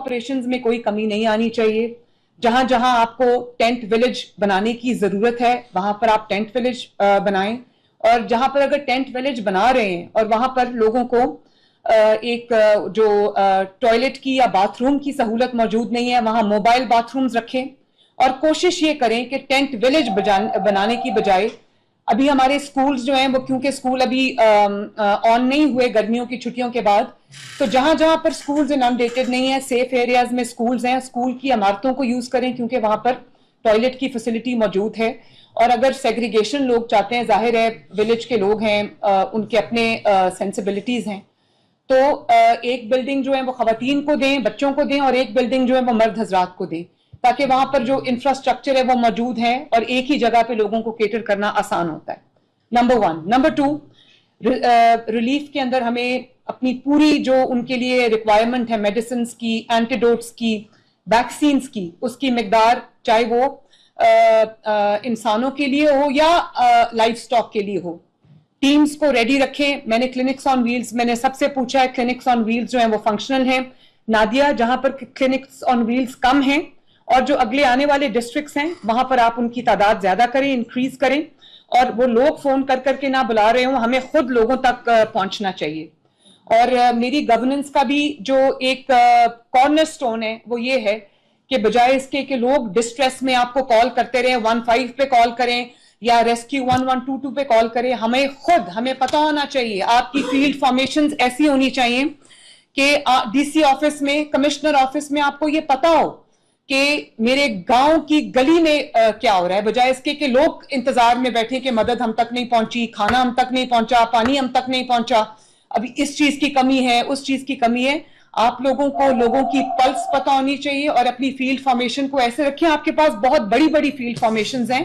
Operations में कोई कमी नहीं आनी चाहिए। जहां जहां आपको टेंट विलेज बनाने की जरूरत है वहां पर आप टेंट विलेज बनाएं, और जहां पर अगर टेंट विलेज बना रहे हैं और वहां पर लोगों को एक जो टॉयलेट की या बाथरूम की सहूलत मौजूद नहीं है वहां मोबाइल बाथरूम्स रखें, और कोशिश ये करें कि टेंट विलेज बनाने की बजाय अभी हमारे स्कूल्स जो हैं वो, क्योंकि स्कूल अभी ऑन नहीं हुए गर्मियों की छुट्टियों के बाद, तो जहां जहां पर स्कूल्स इनअनडेटेड नहीं है, सेफ एरियाज में स्कूल्स हैं, स्कूल की इमारतों को यूज करें क्योंकि वहां पर टॉयलेट की फैसिलिटी मौजूद है। और अगर सेग्रीगेशन लोग चाहते हैं, जाहिर है विलेज के लोग हैं, उनके अपने सेंसिबिलिटीज हैं, तो एक बिल्डिंग जो है वो खवातीन को दें, बच्चों को दें, और एक बिल्डिंग जो है वो मर्द हजरात को दें, ताकि वहां पर जो इंफ्रास्ट्रक्चर है वो मौजूद है और एक ही जगह पे लोगों को केटर करना आसान होता है। नंबर 1। नंबर 2, रिलीफ के अंदर हमें अपनी पूरी जो उनके लिए रिक्वायरमेंट है मेडिसिन की, एंटीडोट्स की, वैक्सीन की, उसकी मिकदार चाहे वो इंसानों के लिए हो या लाइफ स्टॉक के लिए हो, टीम्स को रेडी रखें। मैंने क्लिनिक्स ऑन व्हील्स, मैंने सबसे पूछा है, क्लिनिक्स ऑन व्हील्स जो है वो फंक्शनल हैं। नादिया, जहां पर क्लिनिक्स ऑन व्हील्स कम हैं और जो अगले आने वाले डिस्ट्रिक्ट्स हैं वहां पर आप उनकी तादाद ज्यादा करें, इंक्रीज करें, और वो लोग फोन कर करके ना बुला रहे हों, हमें खुद लोगों तक पहुंचना चाहिए। और मेरी गवर्नेंस का भी जो एक कॉर्नर स्टोन है वो ये है कि बजाय इसके कि लोग डिस्ट्रेस में आपको कॉल करते रहे, 15 पे कॉल करें या रेस्क्यू 1122 पे कॉल करें, हमें पता होना चाहिए, आपकी फील्ड फॉर्मेशंस ऐसी होनी चाहिए कि डीसी ऑफिस में, कमिश्नर ऑफिस में आपको ये पता हो कि मेरे गांव की गली में क्या हो रहा है, बजाय इसके कि लोग इंतजार में बैठे कि मदद हम तक नहीं पहुंची, खाना हम तक नहीं पहुंचा, पानी हम तक नहीं पहुंचा, अभी इस चीज की कमी है, उस चीज की कमी है। आप लोगों को लोगों की पल्स पता होनी चाहिए और अपनी फील्ड फॉर्मेशन को ऐसे रखें। आपके पास बहुत बड़ी बड़ी फील्ड फॉर्मेशंस हैं